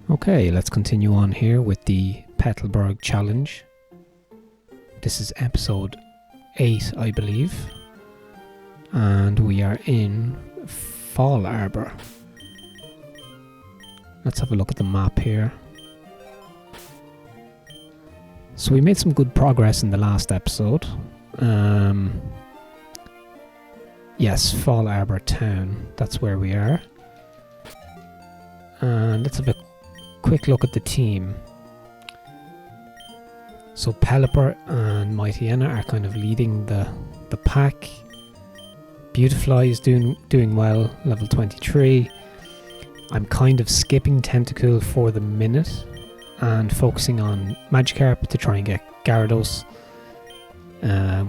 Okay, let's continue on here with the Petalburg Challenge. This is episode 8, I believe. And we are in Fall Arbor. Let's have a look at the map here. So we made some good progress in the last episode. Yes, Fall Arbor Town. That's where we are. And let's have a quick look at the team. So Pelipper and Poochyena are kind of leading the pack. Beautifly is doing well, level 23. I'm kind of skipping Tentacool for the minute and focusing on Magikarp to try and get Gyarados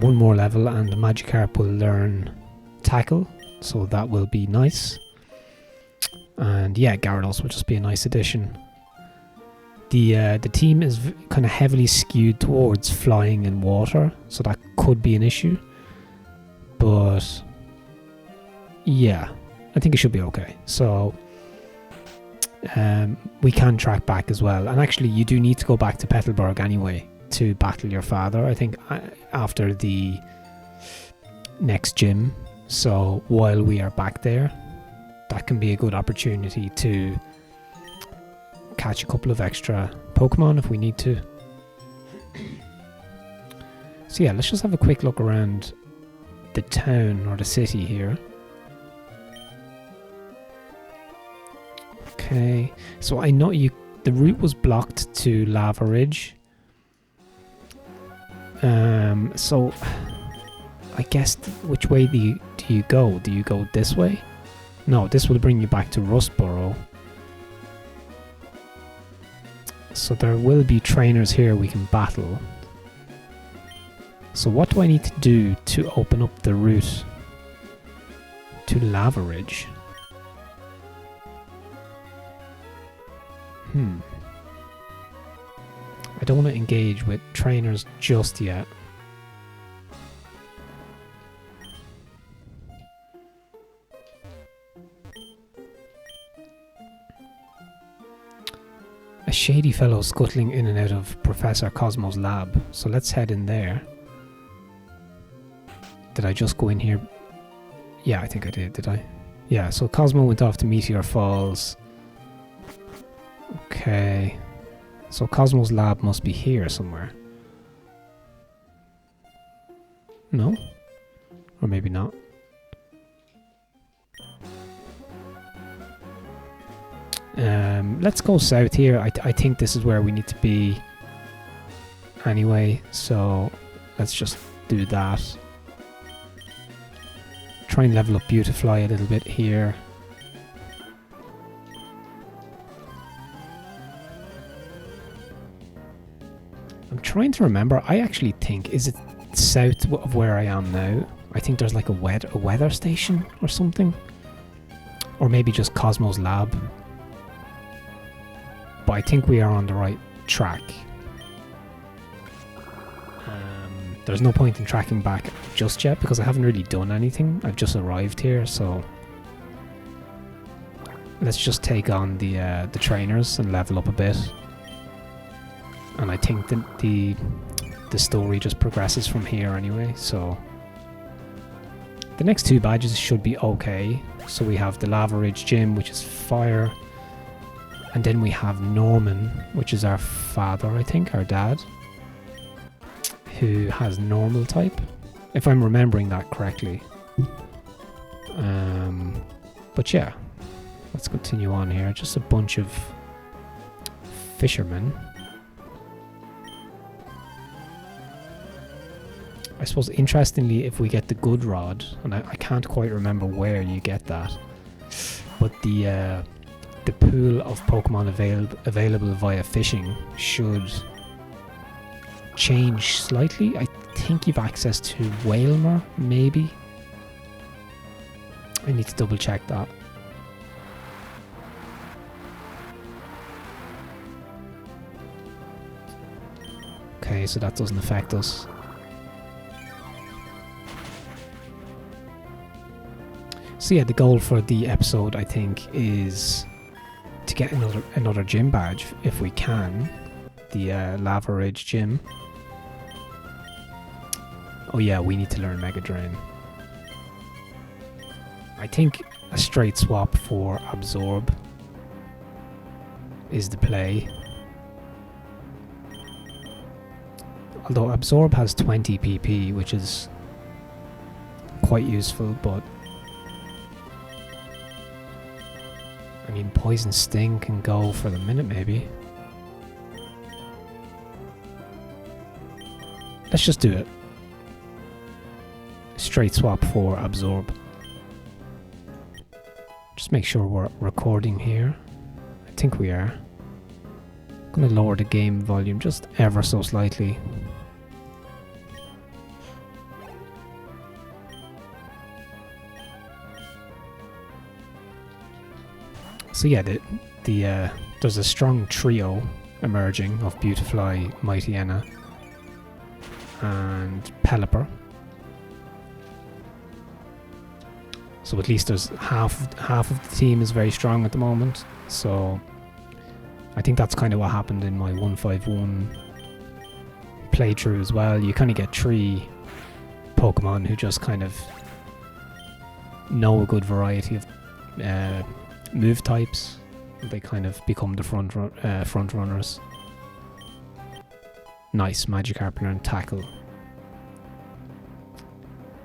one more level, and Magikarp will learn Tackle, so that will be nice. And yeah, Gyarados will just be a nice addition. The team is kind of heavily skewed towards flying and water, so that could be an issue. But yeah, I think it should be okay. So we can track back as well. And actually, you do need to go back to Petalburg anyway to battle your father, I think, after the next gym. So while we are back there, that can be a good opportunity to catch a couple of extra Pokemon if we need to. So yeah, let's just have a quick look around the town or the city here. Okay, so I know the route was blocked to Lava Ridge. So I guess which way do you go? Do you go this way? No, this will bring you back to Rustboro. So there will be trainers here we can battle. So what do I need to do to open up the route to Lava Ridge? I don't want to engage with trainers just yet. A shady fellow scuttling in and out of Professor Cosmo's lab, so let's head in there. Did I just go in here? Yeah, I think I did I? Yeah, so Cosmo went off to Meteor Falls. Okay, so Cosmo's lab must be here somewhere. No? Or maybe not. Let's go south here. I think this is where we need to be anyway, so let's just do that. Try and level up Beautifly a little bit here. I'm trying to remember. I actually think, is it south of where I am now? I think there's like a weather station or something. Or maybe just Cosmo's lab. But I think we are on the right track. There's no point in tracking back just yet because I haven't really done anything. I've just arrived here, so let's just take on the trainers and level up a bit. And I think that the story just progresses from here anyway. So the next 2 badges should be okay. So we have the Lava Ridge Gym, which is fire. And then we have Norman, which is our father, I think, our dad, who has normal type, if I'm remembering that correctly. But yeah, let's continue on here. Just a bunch of fishermen. I suppose, interestingly, if we get the good rod, and I can't quite remember where you get that, but the pool of Pokemon available via fishing should change slightly. I think you've access to Wailmer, maybe. I need to double check that. Okay, so that doesn't affect us. So yeah, the goal for the episode, I think, is to get another gym badge if we can. The Lava Ridge gym. Oh yeah, we need to learn Mega Drain. I think a straight swap for Absorb is the play. Although Absorb has 20 PP, which is quite useful, but I mean, Poison Sting can go for the minute maybe. Let's just do it. Straight swap for Absorb. Just make sure we're recording here. I think we are. I'm going to lower the game volume just ever so slightly. So yeah, there's a strong trio emerging of Beautifly, Mightyena, and Pelipper. So at least there's half of the team is very strong at the moment. So I think that's kind of what happened in my 151 playthrough as well. You kind of get 3 Pokemon who just kind of know a good variety of move types. They kind of become the front runners. Nice, Magikarp learned Tackle.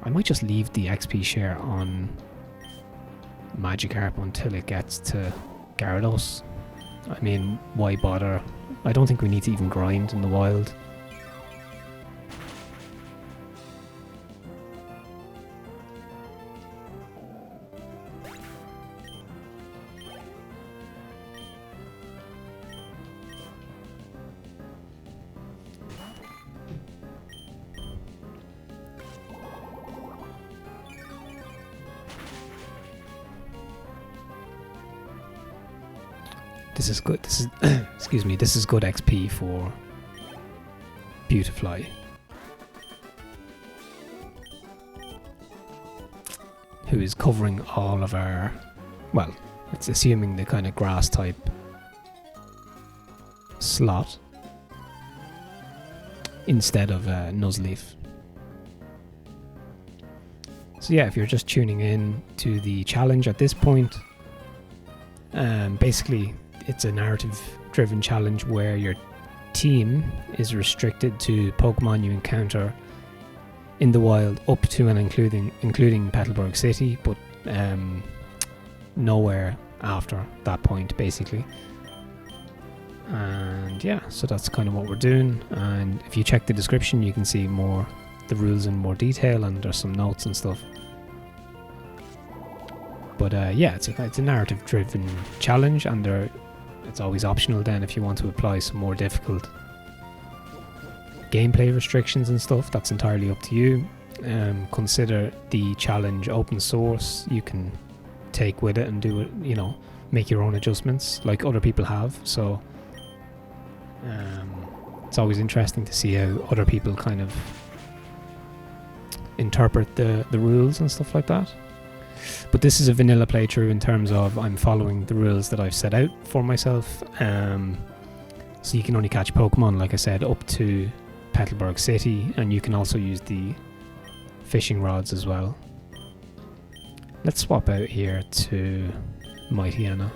I might just leave the XP share on Magikarp until it gets to Gyarados. I mean, why bother? I don't think we need to even grind in the wild. This is good. This is excuse me. This is good XP for Beautifly, who is covering all of our. Well, it's assuming the kind of grass type slot instead of Nuzleaf. So yeah, if you're just tuning in to the challenge at this point, basically. It's a narrative-driven challenge where your team is restricted to Pokemon you encounter in the wild up to and including Petalburg City, but nowhere after that point, basically. And yeah, so that's kind of what we're doing. And if you check the description, you can see the rules in more detail, and there's some notes and stuff. But yeah, it's a narrative-driven challenge, and it's always optional then if you want to apply some more difficult gameplay restrictions and stuff. That's entirely up to you. Consider the challenge open source. You can take with it and do it, make your own adjustments like other people have. So it's always interesting to see how other people kind of interpret the rules and stuff like that. But this is a vanilla playthrough in terms of I'm following the rules that I've set out for myself. So you can only catch Pokemon, like I said, up to Petalburg City, and you can also use the fishing rods as well. Let's swap out here to Mightyena.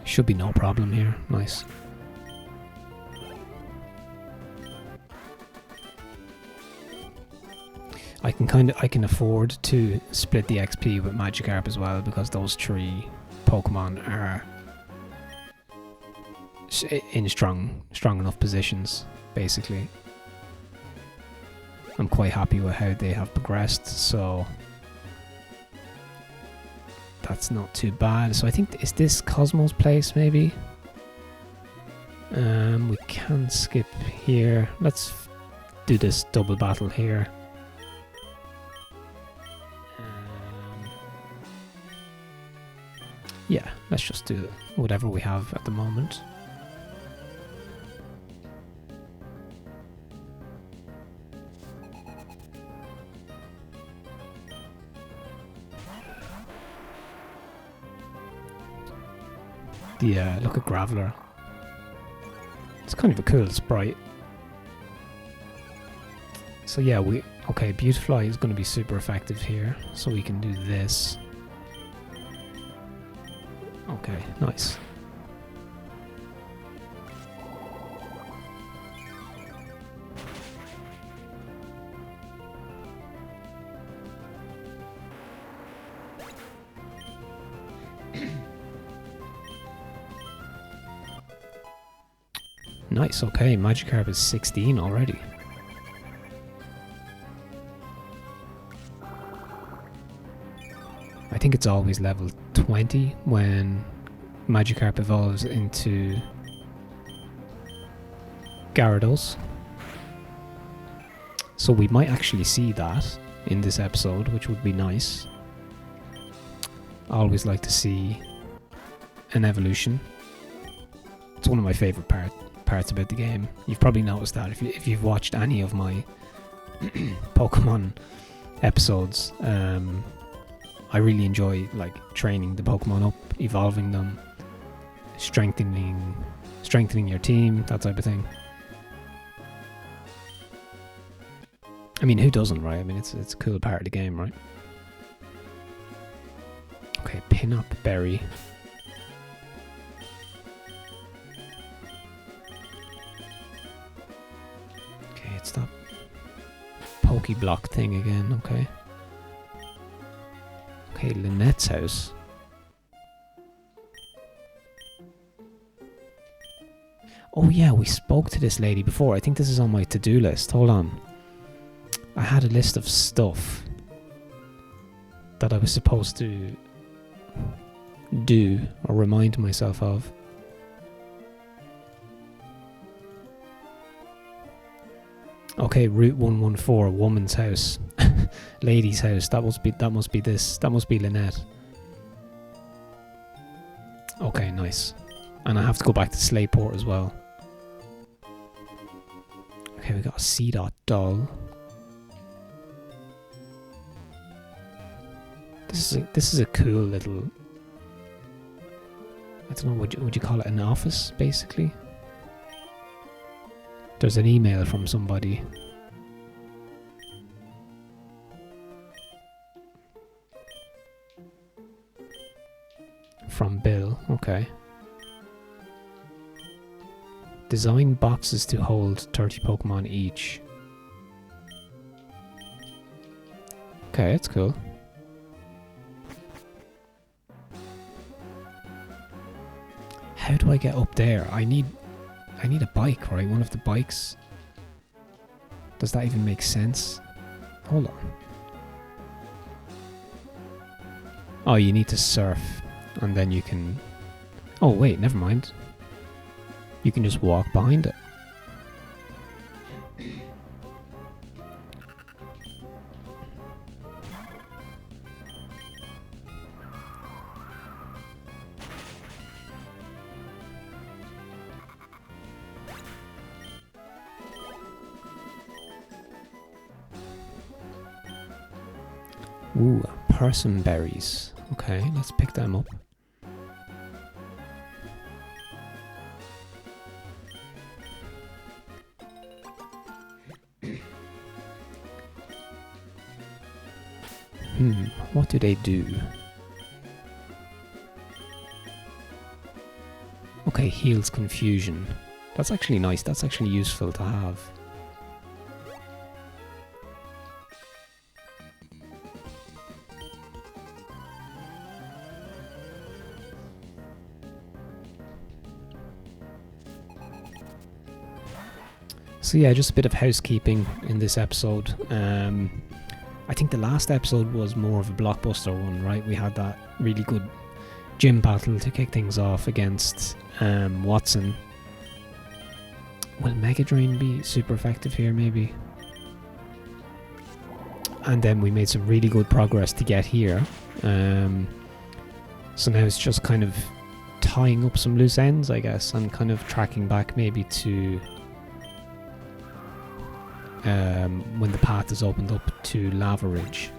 Should be no problem here. Nice. I can afford to split the XP with Magikarp as well, because those 3 Pokemon are in strong enough positions, basically. I'm quite happy with how they have progressed, so that's not too bad. So I think, is this Cosmo's place maybe? We can skip here. Let's do this double battle here. Yeah, let's just do whatever we have at the moment. Yeah, look at Graveler. It's kind of a cool sprite. So yeah, okay, Beautifly is going to be super effective here. So we can do this. Okay, nice. Nice, okay, Magikarp is 16 already. I think it's always level 20 when Magikarp evolves into Gyarados. So we might actually see that in this episode, which would be nice. I always like to see an evolution. It's one of my favourite parts about the game. You've probably noticed that if you've watched any of my Pokemon episodes. I really enjoy like training the Pokemon up, evolving them, strengthening your team, that type of thing. I mean, who doesn't, right? I mean, it's a cool part of the game, right? Okay, Pin-Up Berry. Okay, it's that Pokeblock thing again, okay. Okay, Lynette's house. Oh yeah, we spoke to this lady before. I think this is on my to-do list. Hold on. I had a list of stuff that I was supposed to do or remind myself of. Okay, Route 114, woman's house. Lady's house. That must be this. That must be Lynette. Okay, nice. And I have to go back to Slayport as well. Okay, we got a C-Dot doll. This is a cool little, I don't know, would you call it an office, basically? There's an email from somebody. From Bill, okay. Design boxes to hold 30 Pokemon each. Okay, that's cool. How do I get up there? I need a bike, right? One of the bikes. Does that even make sense? Hold on. Oh, you need to surf. And then you can... Oh, wait, never mind. You can just walk behind it. Ooh, person berries. Okay, let's pick them up. What do they do? Okay, heals confusion. That's actually nice. That's actually useful to have. So yeah, just a bit of housekeeping in this episode. I think the last episode was more of a blockbuster one, right? We had that really good gym battle to kick things off against Watson. Will Mega Drain be super effective here, maybe? And then we made some really good progress to get here. So now it's just kind of tying up some loose ends, I guess, and kind of tracking back maybe to when the path is opened up to Lava Ridge.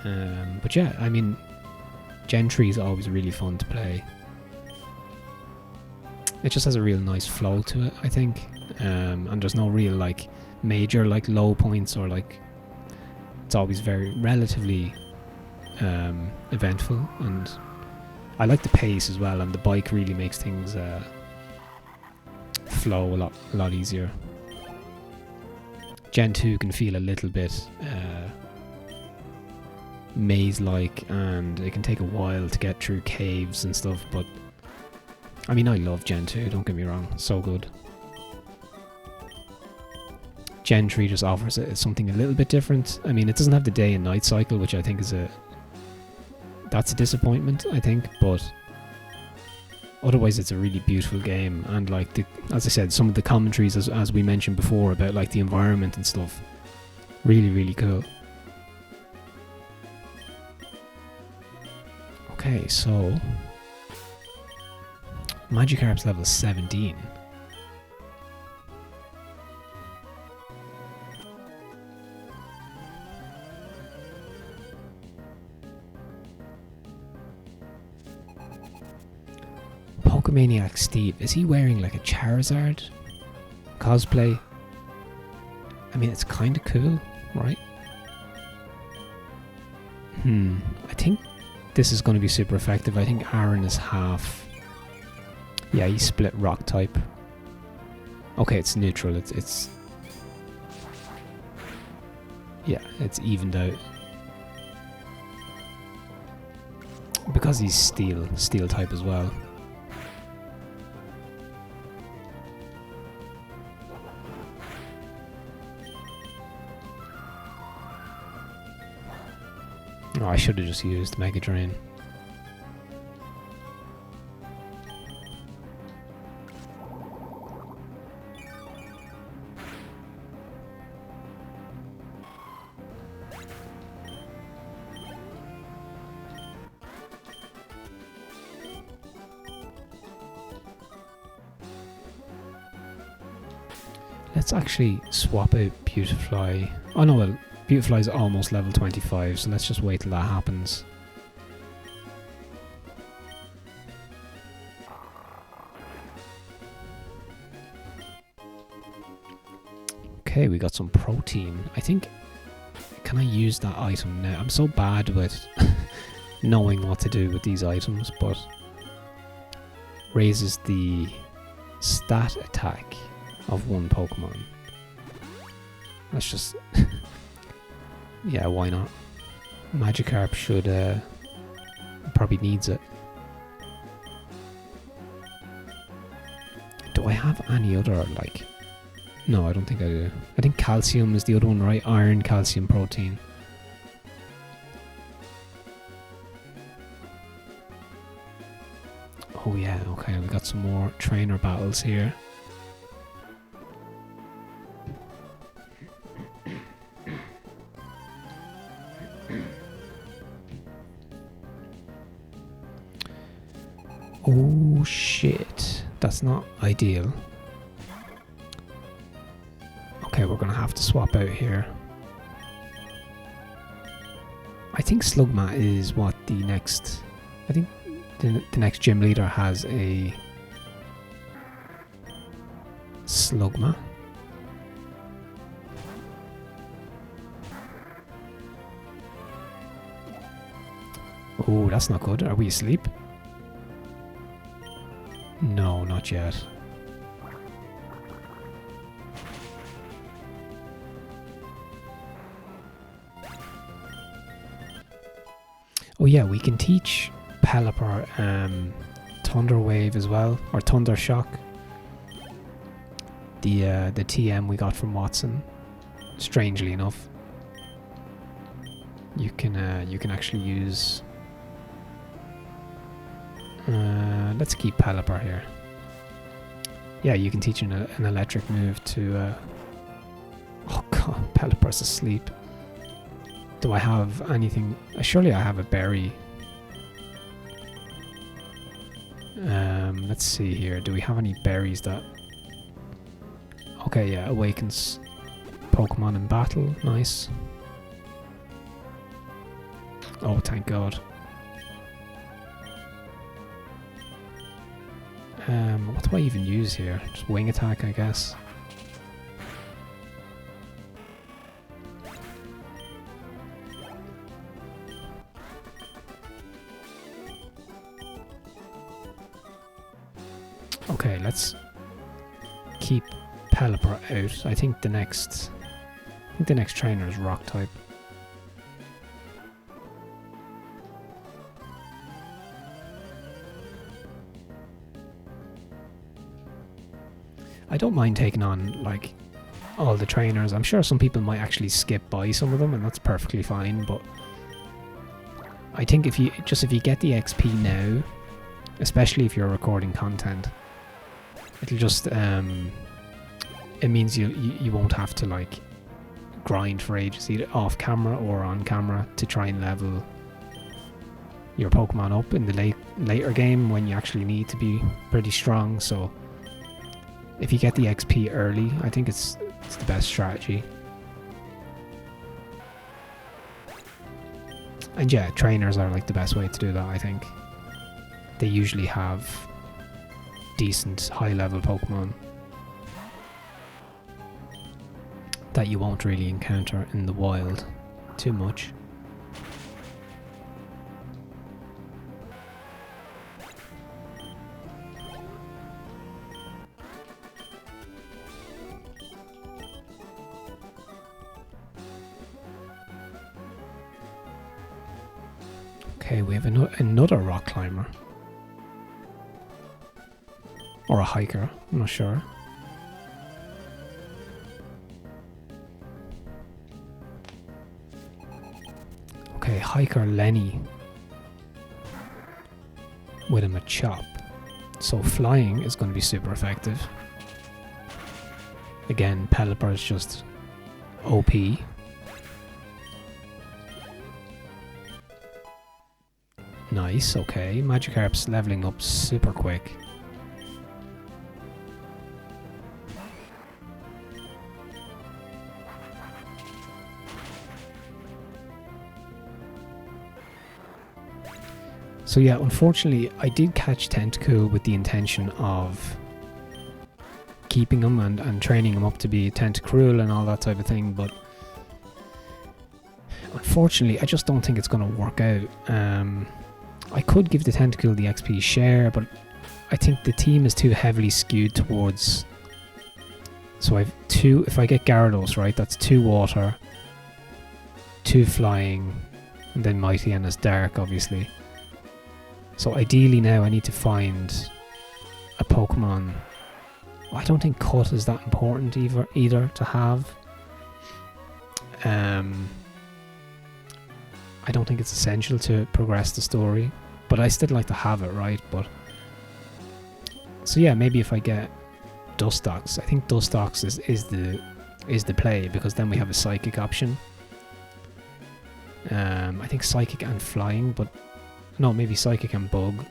But yeah, I mean, Gen 3 is always really fun to play. It just has a real nice flow to it, I think. And there's no real like major like low points, or like it's always very relatively eventful, and I like the pace as well, and the bike really makes things flow a lot easier. Gen 2 can feel a little bit maze-like, and it can take a while to get through caves and stuff, but I mean, I love Gen 2, don't get me wrong, so good. Gen 3 just offers something a little bit different. I mean, it doesn't have the day and night cycle, which I think is that's a disappointment, I think, but otherwise it's a really beautiful game, and like as I said, some of the commentaries as we mentioned before about like the environment and stuff, really cool. Okay, so Magikarp's level 17. Pokemaniac Steve, is he wearing like a Charizard cosplay? I mean, it's kind of cool, right? I think this is going to be super effective. I think Aaron is half. Yeah, he's split rock type. Okay, it's neutral. It's yeah, it's evened out because he's steel type as well. Oh, I should have just used Mega Drain. Let's actually swap out Beautifly. Oh no, well, Beautifly's almost level 25, so let's just wait till that happens. Okay, we got some protein. I think, can I use that item now? I'm so bad with knowing what to do with these items, but raises the stat attack of one Pokemon. Let's just yeah, why not? Magikarp should probably needs it. Do I have any other like? No, I don't think I do. I think calcium is the other one, right? Iron, calcium, protein. Oh yeah, okay, we got some more trainer battles here. Oh shit, that's not ideal. Okay, we're gonna have to swap out here. I think Slugma is what the next... I think the next gym leader has a Slugma. Oh, that's not good. Are we asleep? No, not yet. Oh yeah, we can teach Pelipper Thunder Wave as well, or Thunder Shock. The TM we got from Watson. Strangely enough, you can actually use. Let's keep Pelipper here. Yeah, you can teach an electric move to... oh god, Petalburg's asleep. Do I have anything? Surely I have a berry. Let's see here. Do we have any berries that... Okay, yeah, awakens Pokemon in battle. Nice. Oh, thank god. What do I even use here? Just wing attack, I guess. Okay, let's keep Pelipper out. I think the next trainer is rock type. I don't mind taking on like all the trainers. I'm sure some people might actually skip by some of them, and that's perfectly fine, but I think if you get the XP now, especially if you're recording content, it'll just it means you won't have to like grind for ages, either off camera or on camera, to try and level your Pokemon up in the later game when you actually need to be pretty strong. So if you get the XP early, I think it's the best strategy. And yeah, trainers are like the best way to do that, I think. They usually have decent high level Pokemon that you won't really encounter in the wild too much. Okay, we have another rock climber. Or a hiker, I'm not sure. Okay, hiker Lenny with a Machop. So flying is going to be super effective. Again, Pelipper is just OP. Nice, okay. Magikarp's leveling up super quick. So yeah, unfortunately, I did catch Tentacool with the intention of keeping him and training him up to be Tentacruel and all that type of thing, but unfortunately, I just don't think it's going to work out. I could give the Tentacool the XP share, but I think the team is too heavily skewed towards... So I've two... If I get Gyarados, right, that's 2 water, 2 flying, and then Mightyena's dark, obviously. So ideally now I need to find a Pokemon. I don't think Cut is that important either to have. I don't think it's essential to progress the story, but I still like to have it, right? But so yeah, maybe if I get Dustox, I think Dustox is the play, because then we have a Psychic option. I think Psychic and Flying, but no, maybe Psychic and Bug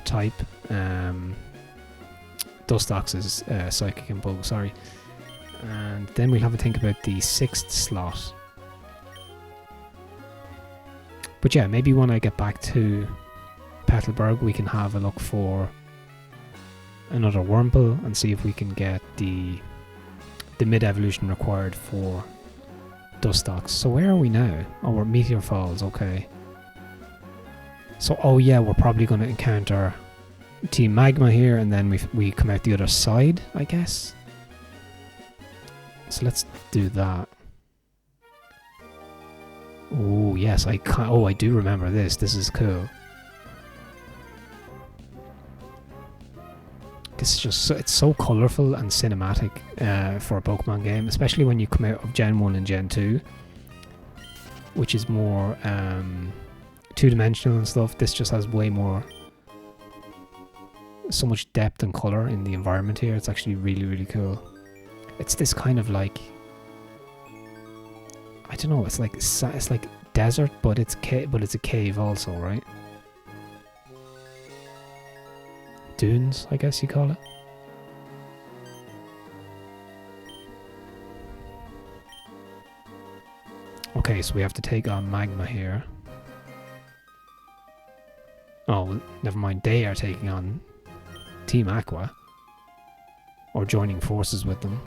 type. Dustox is Psychic and Bug, sorry. And then we'll have a think about the 6th slot. But yeah, maybe when I get back to Petalburg, we can have a look for another Wurmple and see if we can get the mid-evolution required for Dustox. So where are we now? Oh, we're Meteor Falls, okay. So, oh yeah, we're probably going to encounter Team Magma here, and then we come out the other side, I guess. So let's do that. Oh yes, I do remember this. This is cool. This is just it's so colourful and cinematic for a Pokemon game, especially when you come out of Gen 1 and Gen 2, which is more two-dimensional and stuff. This just has way more so much depth and colour in the environment here. It's actually really, really cool. It's this kind of like, I don't know, it's like desert, but it's a cave also, right? Dunes, I guess you call it. Okay, so we have to take on magma here. Oh, well, never mind. They are taking on Team Aqua. Or joining forces with them.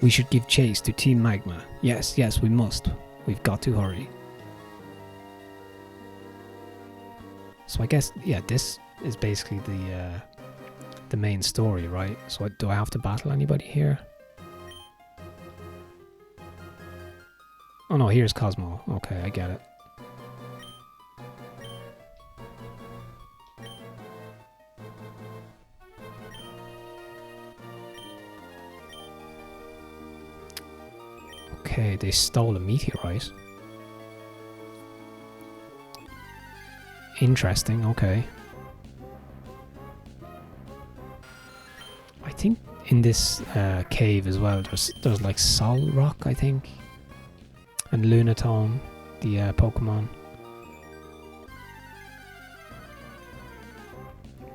We should give chase to Team Magma. Yes, yes, we must. We've got to hurry. So I guess, yeah, this is basically the main story, right? So do I have to battle anybody here? Oh no, here's Cosmo. Okay, I get it. Okay, they stole a meteorite. Interesting, okay. I think in this cave as well, there's like Sol Rock, I think. And Lunatone, the Pokemon.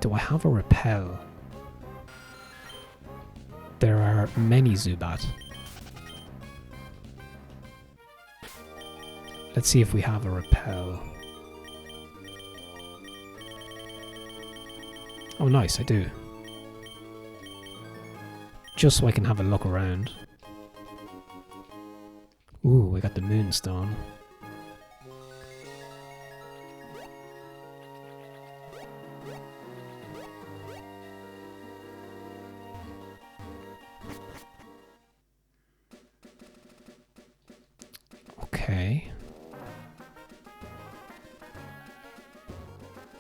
Do I have a Repel? There are many Zubat. Let's see if we have a Repel. Oh nice, I do. Just so I can have a look around. Ooh, we got the Moonstone. Okay.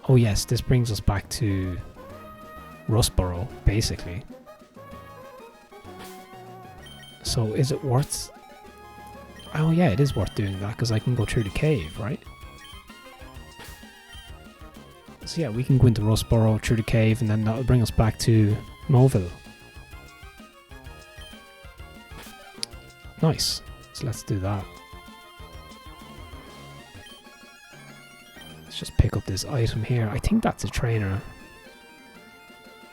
Oh yes, this brings us back to Rustboro, basically. So is it worth... Oh yeah, it is worth doing that because I can go through the cave, right? So yeah, we can go into Rustboro through the cave and then that'll bring us back to Moville. Nice. So let's do that. Let's just pick up this item here. I think that's a trainer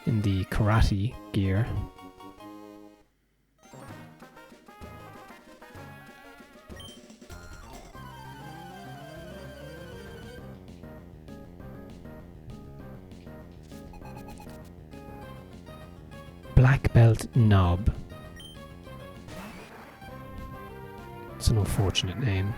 in the karate gear. Black Belt Knob. It's an unfortunate name.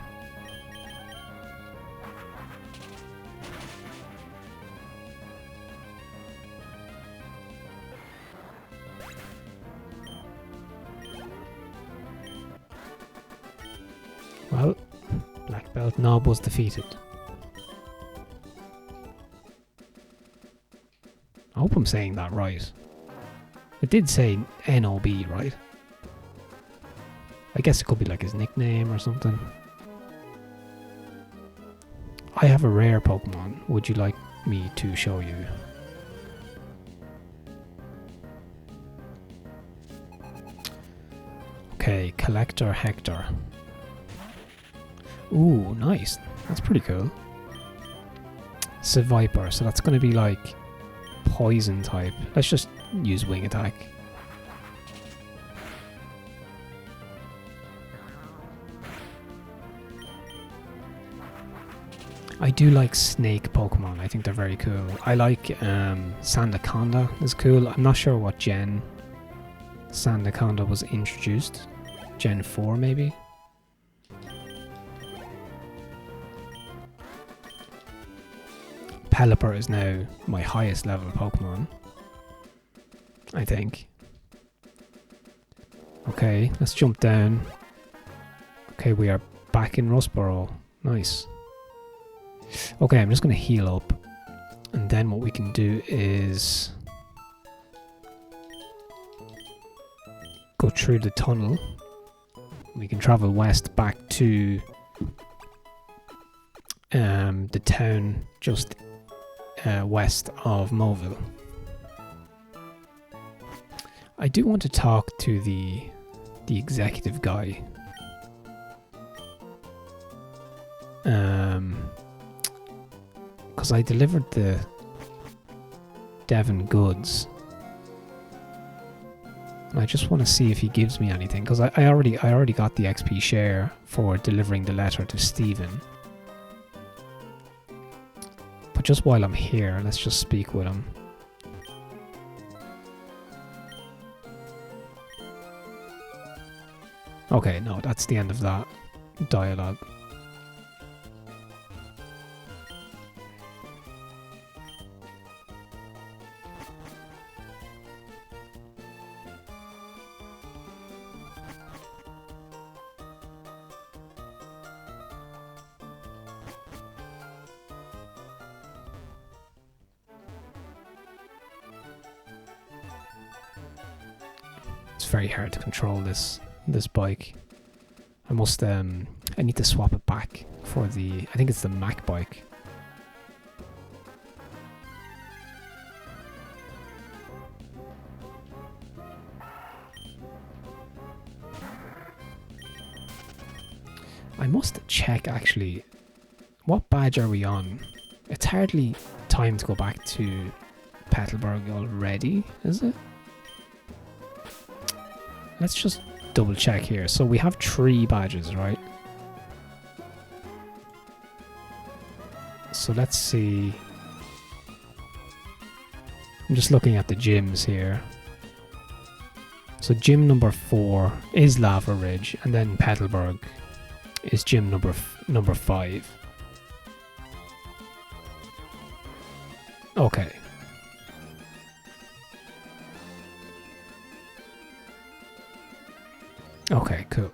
Well, Black Belt Knob was defeated. I hope I'm saying that right. It did say N-O-B, right? I guess it could be like his nickname or something. I have a rare Pokemon. Would you like me to show you? Okay, Collector Hector. Ooh, nice. That's pretty cool. Seviper, so that's going to be like poison type. Let's just use Wing Attack. I do like snake Pokemon. I think they're very cool. I like Sandaconda is cool. I'm not sure what gen Sandaconda was introduced. Gen 4 maybe? Pelipper is now my highest level Pokemon, I think. Okay, let's jump down. Okay, we are back in Rustboro. Nice. Okay, I'm just going to heal up. And then what we can do is go through the tunnel. We can travel west back to the town just west of Moville. I do want to talk to the executive guy. Because I delivered the Devon goods. And I just want to see if he gives me anything, because I already got the XP share for delivering the letter to Stephen. But just while I'm here, let's just speak with him. Okay, no, that's the end of that dialogue. It's very hard to control this bike. I must I need to swap it back for the, I think it's the Mac bike. I must check actually, what badge are we on? It's hardly time to go back to Petalburg already, is it? Let's just double check here. So we have 3 badges, right? So let's see. I'm just looking at the gyms here. So gym number 4 is Lava Ridge, and then Petalburg is gym number 5. Okay. Okay, cool.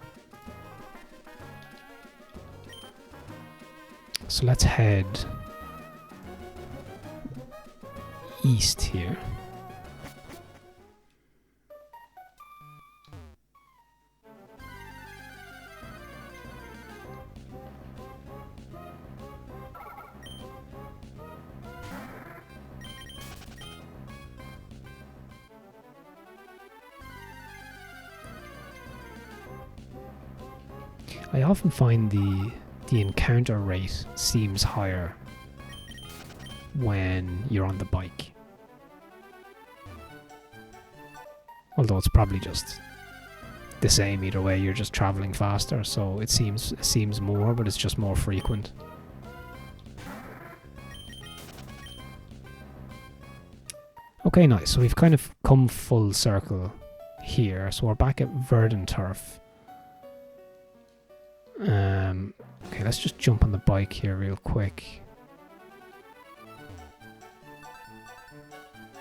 So let's head east here. I often find the encounter rate seems higher when you're on the bike. Although it's probably just the same either way, you're just traveling faster, so it seems more, but it's just more frequent. Okay, nice. So we've kind of come full circle here. So we're back at Verdanturf. Okay, let's just jump on the bike here real quick.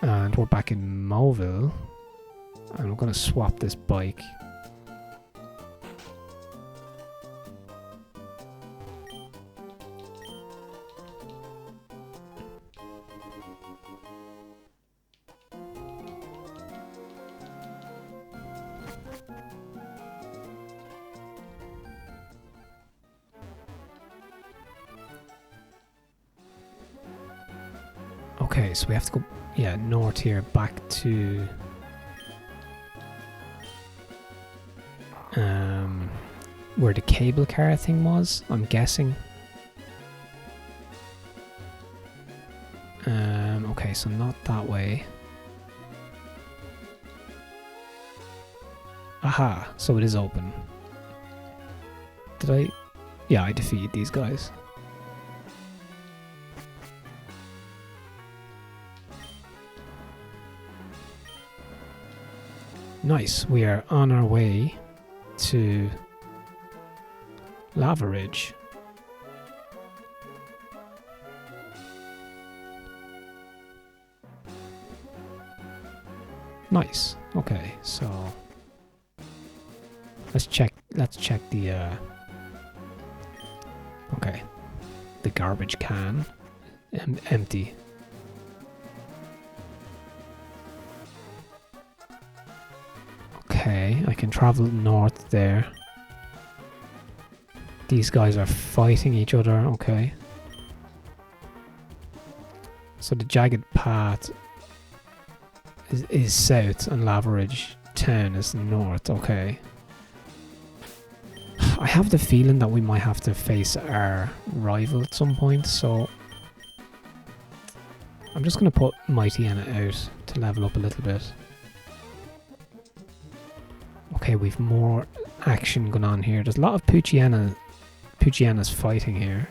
And we're back in Moville. And we're going to swap this bike. Okay, so we have to go, yeah, north here, back to where the cable car thing was, I'm guessing. Okay, so not that way. Aha, so it is open. Did I? Yeah, I defeated these guys. Nice, we are on our way to Lava Ridge. Nice. Okay, so let's check the Okay. The garbage can. Empty. Okay, I can travel north there. These guys are fighting each other, okay. So the jagged path is south and Littleroot Town is north, okay. I have the feeling that we might have to face our rival at some point, so I'm just going to put Poochyena out to level up a little bit. Okay, we've more action going on here. There's a lot of Poochyena's fighting here.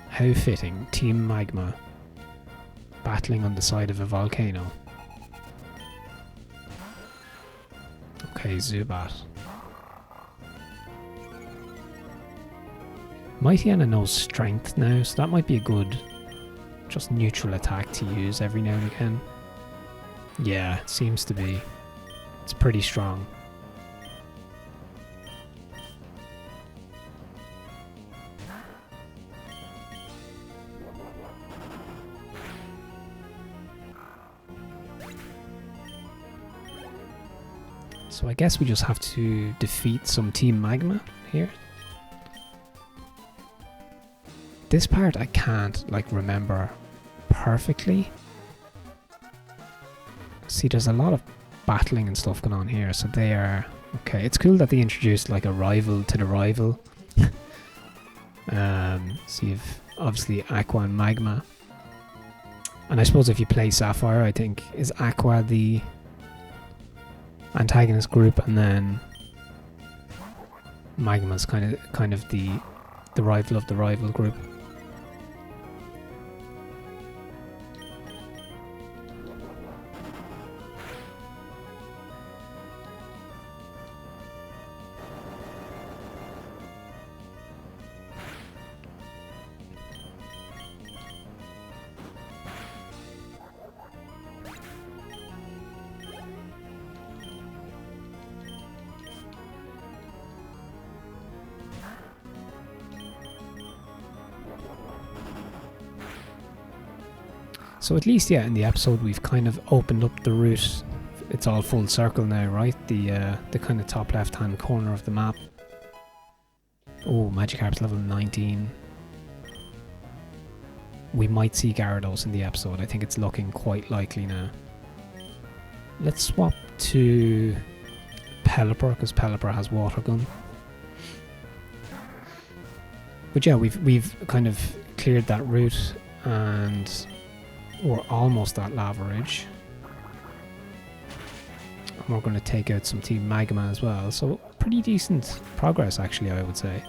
How fitting. Team Magma battling on the side of a volcano. Okay, Zubat. Poochyena knows strength now, so that might be a good just neutral attack to use every now and again. Yeah, it seems to be. It's pretty strong. So I guess we just have to defeat some Team Magma here. This part I can't like remember perfectly. See, there's a lot of battling and stuff going on here, so they are okay. It's cool that they introduced like a rival to the rival. So you've obviously Aqua and Magma, and I suppose if you play Sapphire, I think is Aqua the antagonist group, and then Magma's kind of the rival of the rival group. So at least, yeah, in the episode we've kind of opened up the route. It's all full circle now, right? The kind of top left-hand corner of the map. Oh, Magikarp's level 19. We might see Gyarados in the episode. I think it's looking quite likely now. Let's swap to Pelipper, because Pelipper has Water Gun. But yeah, we've kind of cleared that route, and we're almost at Lava Ridge. And we're going to take out some Team Magma as well. So pretty decent progress, actually, I would say.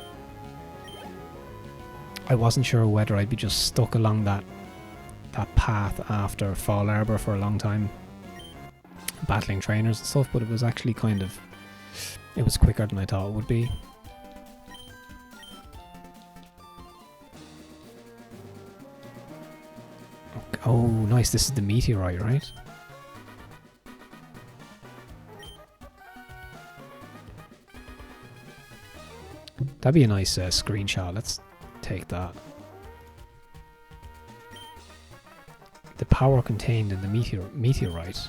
I wasn't sure whether I'd be just stuck along that path after Fall Arbor for a long time, battling trainers and stuff, but it was actually it was quicker than I thought it would be. Oh, nice. This is the meteorite, right? That'd be a nice screenshot. Let's take that. The power contained in the meteorite.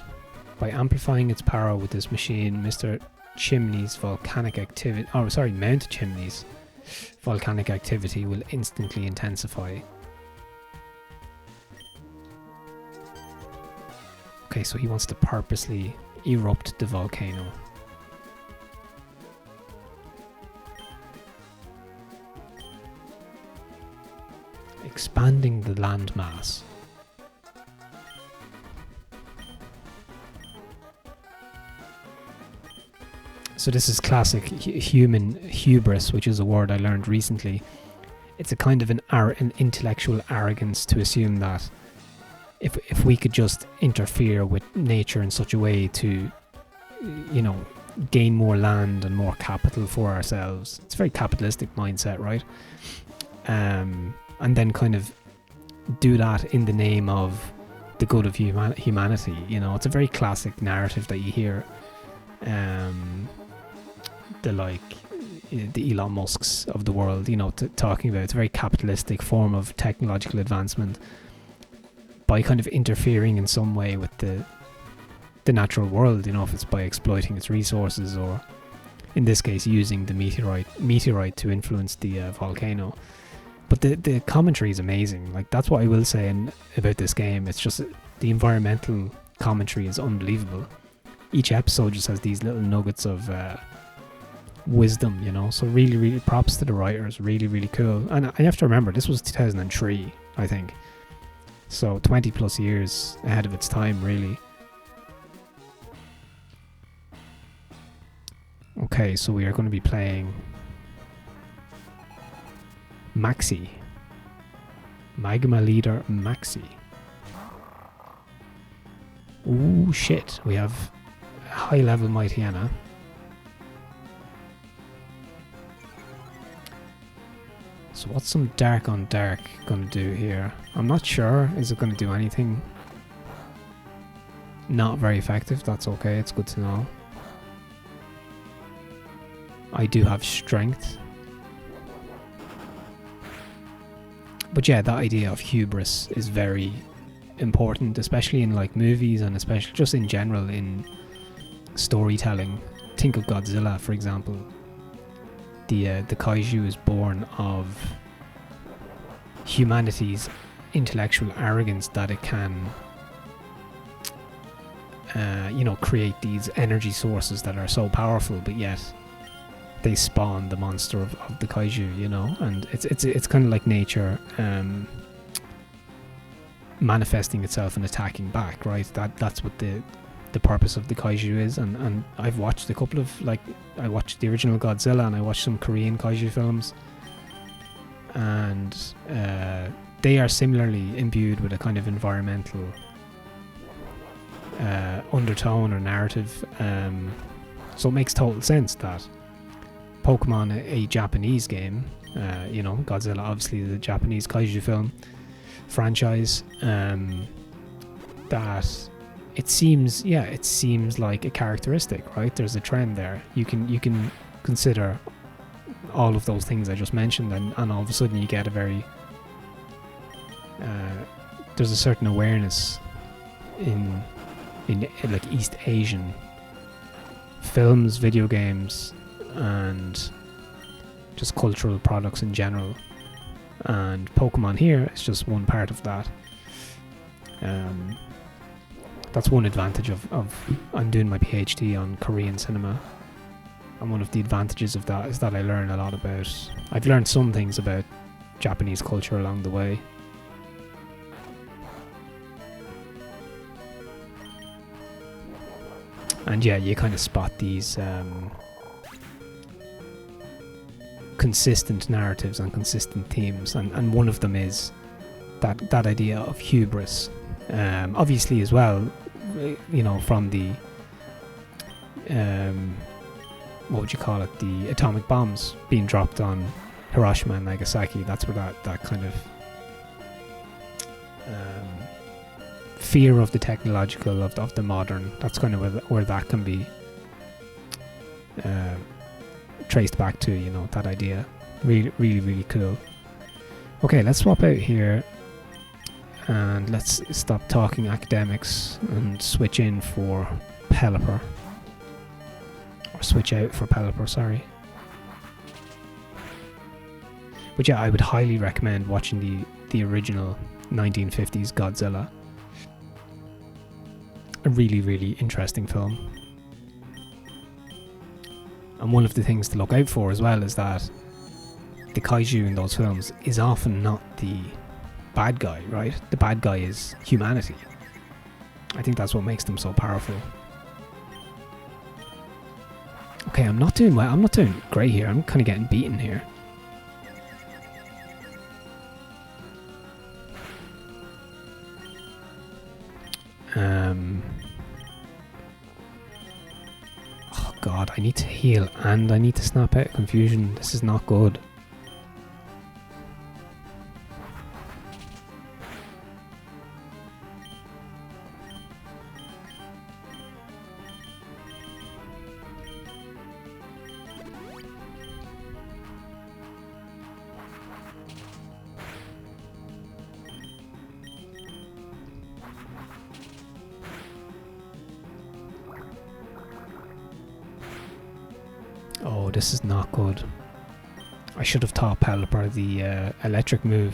By amplifying its power with this machine, Mr. Chimney's volcanic activity... Oh, sorry, Mount Chimney's volcanic activity will instantly intensify. Okay, so he wants to purposely erupt the volcano. Expanding the landmass. So this is classic human hubris, which is a word I learned recently. It's a kind of an intellectual arrogance to assume that if we could just interfere with nature in such a way to, you know, gain more land and more capital for ourselves. It's a very capitalistic mindset, right? And then kind of do that in the name of the good of humanity. You know, it's a very classic narrative that you hear. The Elon Musks of the world, you know, talking about. It's a very capitalistic form of technological advancement by kind of interfering in some way with the natural world. You know, if it's by exploiting its resources, or in this case using the meteorite to influence the volcano. But the commentary is amazing. Like, that's what I will say about this game. It's just the environmental commentary is unbelievable. Each episode just has these little nuggets of wisdom, you know. So really, really props to the writers. Really, really cool. And I have to remember, this was 2003, I think. So 20 plus years ahead of its time, really. Okay, so we are going to be playing Maxi. Magma Leader Maxi. Ooh, shit. We have high level Poochyena. So what's some dark on dark going to do here? I'm not sure. Is it going to do anything? Not very effective. That's okay. It's good to know. I do have strength. But yeah, that idea of hubris is very important, especially in like movies, and especially just in general in storytelling. Think of Godzilla, for example. The kaiju is born of humanity's intellectual arrogance that it can create these energy sources that are so powerful, but yet they spawn the monster of the kaiju, you know. And it's kind of like nature manifesting itself and attacking back, right? That's what the purpose of the kaiju is. And I've watched a couple of, like, I watched the original Godzilla and I watched some Korean kaiju films, and they are similarly imbued with a kind of environmental undertone or narrative, so it makes total sense that Pokemon, a Japanese game, Godzilla obviously the Japanese kaiju film franchise, that it seems like a characteristic, right? There's a trend there. You can consider all of those things I just mentioned, and all of a sudden you get a very there's a certain awareness in like East Asian films, video games, and just cultural products in general. And Pokemon here is just one part of that. That's one advantage of I'm doing my PhD on Korean cinema, and one of the advantages of that is that I've learned some things about Japanese culture along the way. And yeah, you kind of spot these consistent narratives and consistent themes, and one of them is that idea of hubris. Obviously as well, you know, from the what would you call it, the atomic bombs being dropped on Hiroshima and Nagasaki. That's where that kind of fear of the technological, of the modern, that's kind of where that can be traced back to, you know, that idea. Really, really, really cool. Okay, let's swap out here and let's stop talking academics and switch in for Pelipper. Or switch out for Pelipper, sorry. But yeah, I would highly recommend watching the original 1950s Godzilla. A really, really interesting film. And one of the things to look out for as well is that the kaiju in those films is often not the bad guy, right? The bad guy is humanity. I think that's what makes them so powerful. Okay, I'm not doing well. I'm not doing great here. I'm kind of getting beaten here. Oh god, I need to heal and I need to snap out confusion. This is not good. Oh, this is not good. I should have taught Pelipper the electric move.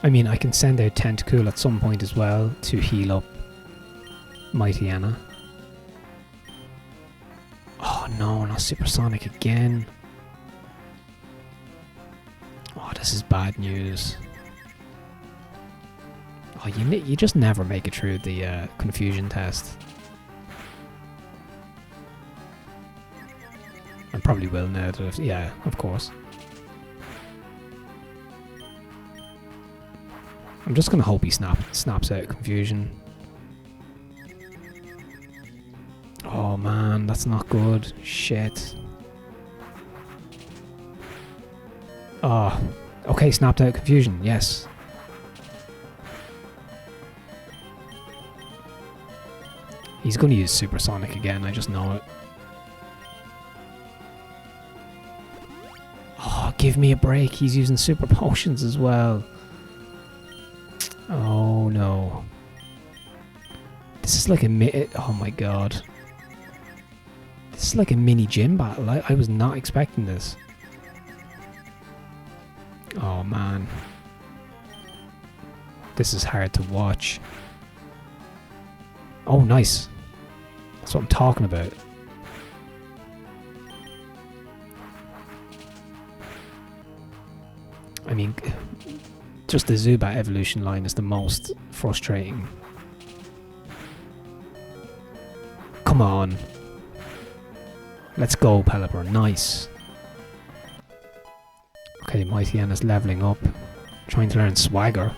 I mean, I can send out Tentacool at some point as well to heal up Mightyena. Oh no, not Supersonic again. Oh, this is bad news. Oh, you just never make it through the confusion test. I probably will now. Yeah, of course. I'm just gonna hope he snaps out confusion. Oh man, that's not good. Shit. Oh, okay, snapped out confusion. Yes. He's gonna use Supersonic again. I just know it. Oh, give me a break. He's using Super Potions as well. Oh no. This is like a oh my god. This is like a mini gym battle. I was not expecting this. Oh man. This is hard to watch. Oh nice. That's what I'm talking about. I mean, just the Zubat evolution line is the most frustrating. Come on. Let's go, Pelipper. Nice. Okay, Mightyena's leveling up. Trying to learn Swagger.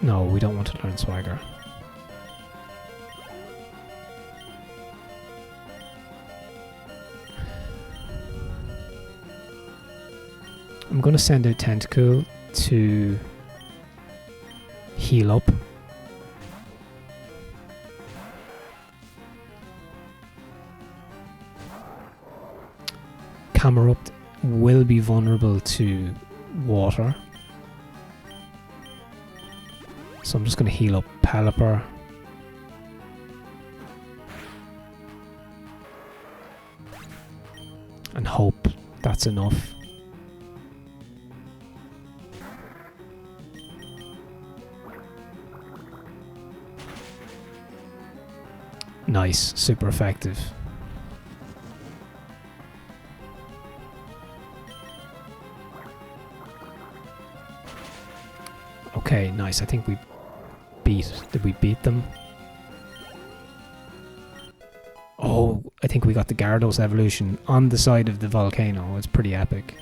No, we don't want to learn Swagger. I'm going to send out Tentacool to heal up. Camerupt will be vulnerable to water. So I'm just going to heal up Pelipper. And hope that's enough. Nice, super effective. Okay, nice. I think we did we beat them? Oh, I think we got the Gyarados evolution on the side of the volcano. It's pretty epic.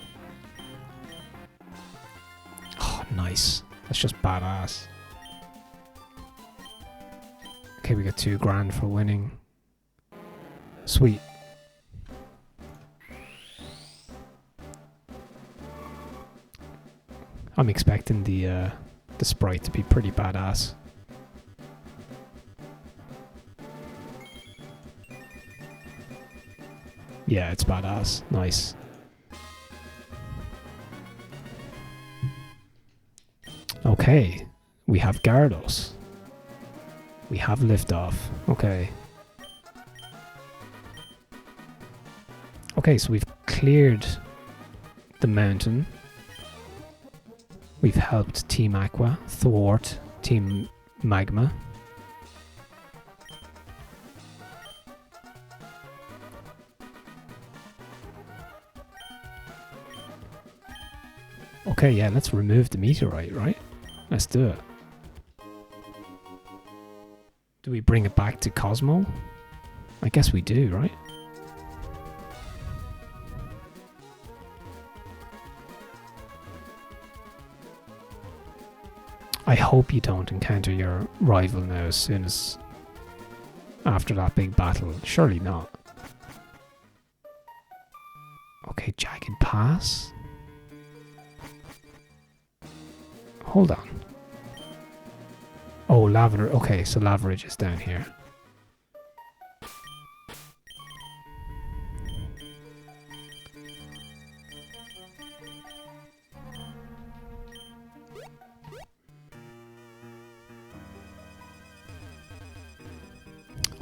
Oh, nice. That's just badass. Okay, we got $2 grand for winning. Sweet. I'm expecting the sprite to be pretty badass. Yeah, it's badass. Nice. Okay, we have Gyarados. We have liftoff. Okay. Okay, so we've cleared the mountain. We've helped Team Aqua thwart Team Magma. Okay, yeah, let's remove the meteorite, right? Let's do it. Do we bring it back to Cosmo? I guess we do, right? I hope you don't encounter your rival now as soon as after that big battle. Surely not. Okay, Jagged Pass. Hold on. Oh, Lavender. Okay, so Laveridge is down here.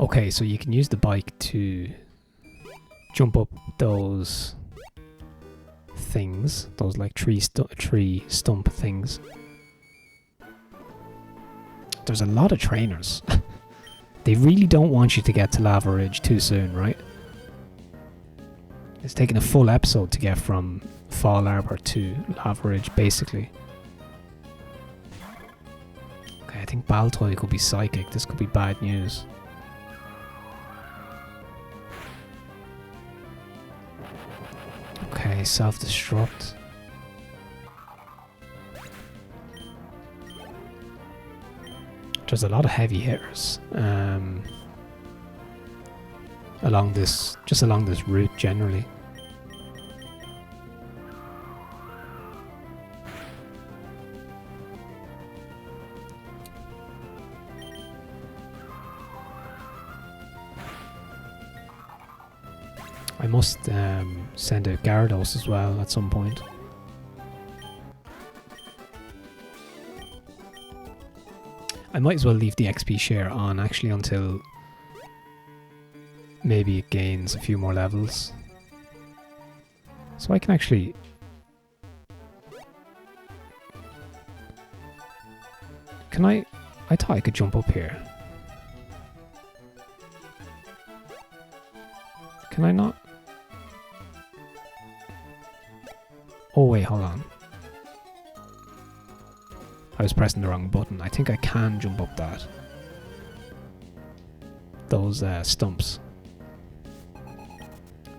Okay, so you can use the bike to jump up those things, those like tree stump things. There's a lot of trainers. They really don't want you to get to Lava Ridge too soon, right? It's taken a full episode to get from Fall Arbor to Lava Ridge, basically. Okay, I think Baltoy could be psychic. This could be bad news. Okay, self-destruct. There's a lot of heavy hitters along this route generally. I must send out Gyarados as well at some point. I might as well leave the XP share on actually until maybe it gains a few more levels. So I can actually... Can I thought I could jump up here. Can I not? Oh wait, hold on. I was pressing the wrong button. I think I can jump up those stumps.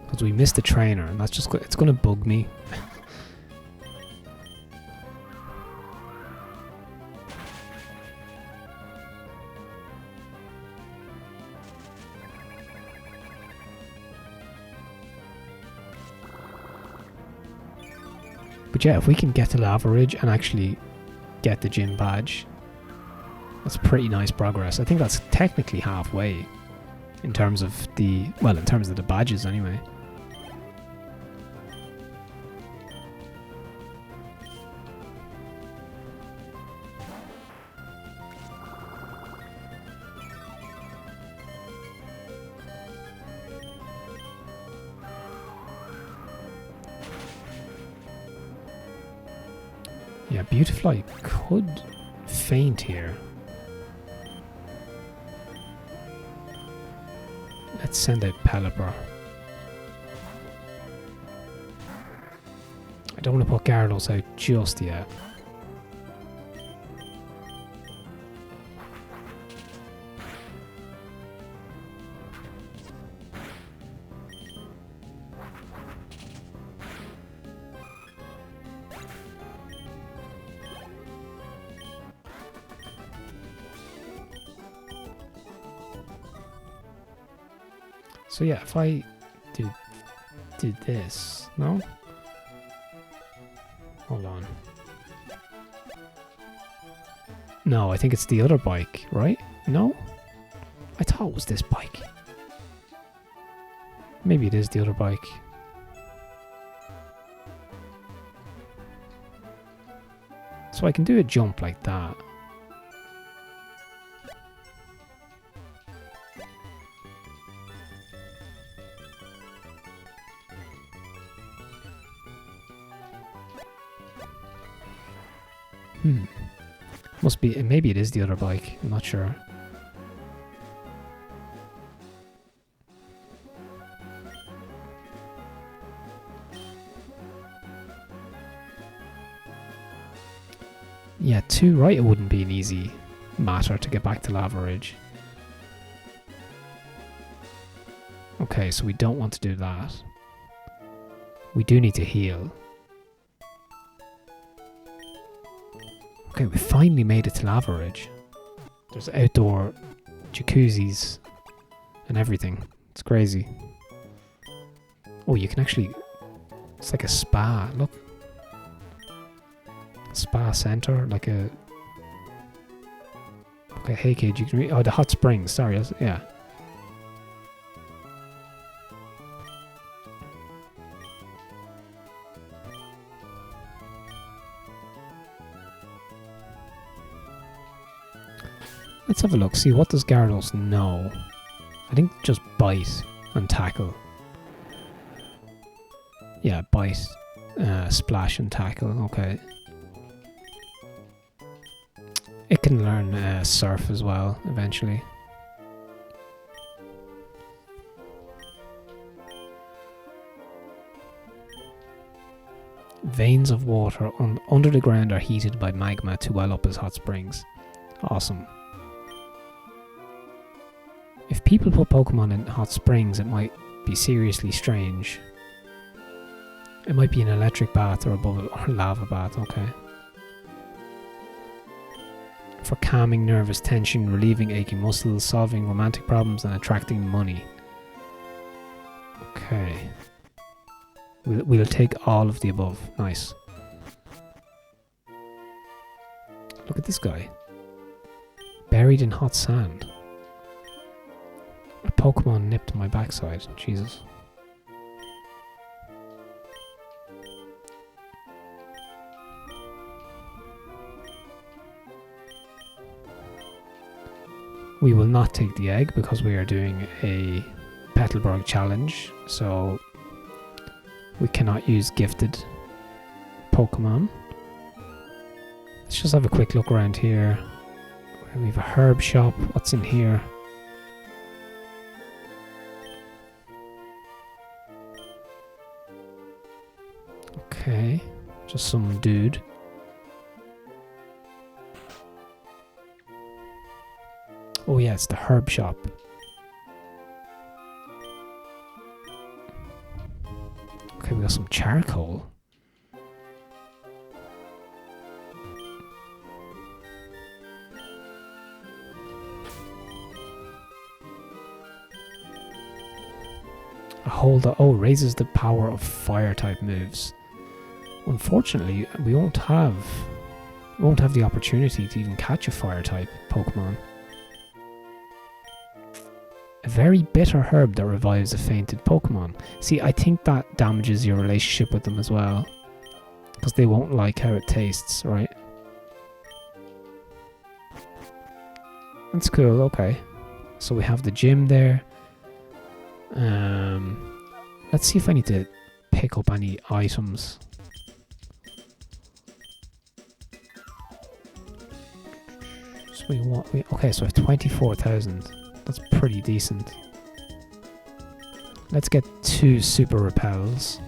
Because we missed the trainer, and that's just it's gonna bug me. But yeah, if we can get to Lava Ridge and actually get the gym badge, that's pretty nice progress. I think that's technically halfway in terms of the badges anyway. Yeah, Beautifly could faint here. Let's send out Pelipper. I don't want to put Gyarados out just yet. So yeah, if I did this, no? Hold on. No, I think it's the other bike, right? No? I thought it was this bike. Maybe it is the other bike. So I can do a jump like that. Must be, maybe it is the other bike, I'm not sure. Yeah, 2 right, it wouldn't be an easy matter to get back to Lava Ridge. Okay, so we don't want to do that. We do need to heal. Okay, we finally made it to Lava Ridge. There's outdoor jacuzzis and everything. It's crazy. Oh, you can actually... It's like a spa, look. Spa center, like a... Okay, hey kid, you can read... Oh, the hot springs, sorry, yeah. Let's have a look, see what does Gyarados know? I think just bite and tackle. Yeah, bite, splash and tackle, okay. It can learn surf as well, eventually. Veins of water under the ground are heated by magma to well up as hot springs. Awesome. If people put Pokemon in hot springs, it might be seriously strange. It might be an electric bath or a lava bath, okay. For calming nervous tension, relieving aching muscles, solving romantic problems and attracting money. Okay. We'll take all of the above. Nice. Look at this guy. Buried in hot sand. A Pokemon nipped my backside. Jesus. We will not take the egg because we are doing a Petalburg Challenge, so we cannot use gifted Pokemon. Let's just have a quick look around here. We have a herb shop. What's in here? Okay, just some dude. Oh yeah, it's the herb shop. Okay, we got some charcoal. A holder. Oh, raises the power of fire type moves. Unfortunately, we won't have the opportunity to even catch a fire type Pokemon. A very bitter herb that revives a fainted Pokemon. See, I think that damages your relationship with them as well, because they won't like how it tastes, right? That's cool, okay. So we have the gym there. Let's see if I need to pick up any items. So okay, so I have 24,000. That's pretty decent. Let's get 2 super repels.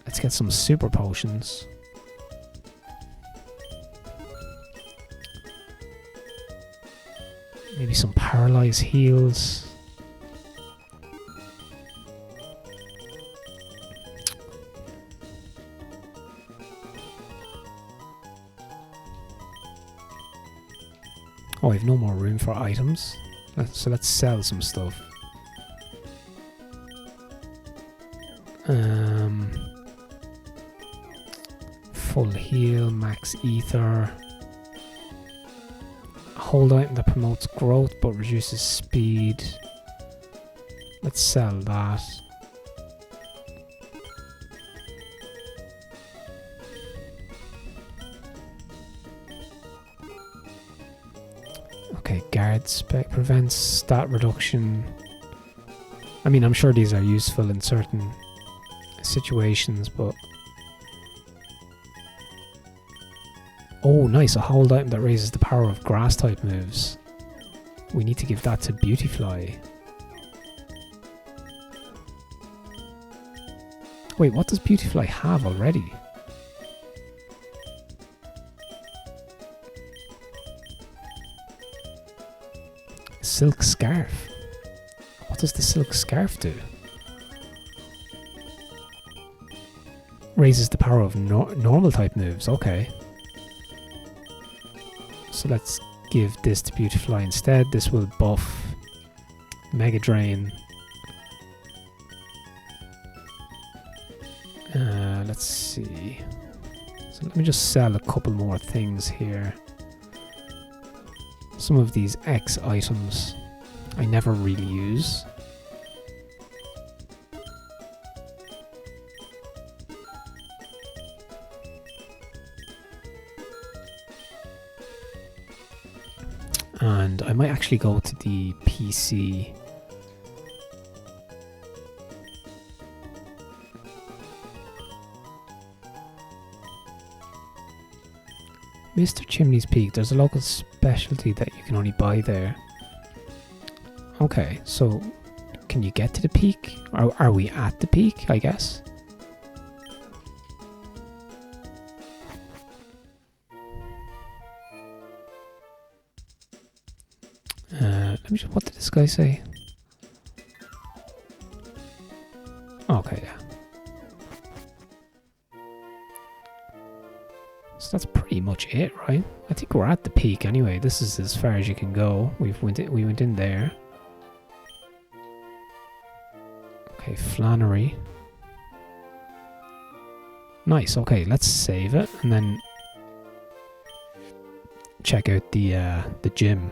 Let's get some super potions. Maybe some paralyze heals. Oh, I have no more room for items. So let's sell some stuff. Full heal, max ether. Hold item that promotes growth but reduces speed. Let's sell that. Okay, guard spec prevents stat reduction. I mean, I'm sure these are useful in certain situations, but... Oh, nice, a hold item that raises the power of grass type moves. We need to give that to Beautyfly. Wait, what does Beautyfly have already? Silk Scarf. What does the Silk Scarf do? Raises the power of normal type moves, okay. So let's give this to Beautyfly instead. This will buff Mega Drain. Let's see. So let me just sell a couple more things here. Some of these X items I never really use. And I might actually go to the PC. Mr. Chimney's Peak, there's a local specialty that you can only buy there. Okay, so can you get to the peak? Are we at the peak, I guess? Let me just, what did this guy say? Okay, yeah. So that's pretty much it, right? I think we're at the peak anyway. This is as far as you can go. We went in there. Okay, Flannery. Nice. Okay, let's save it and then check out the gym.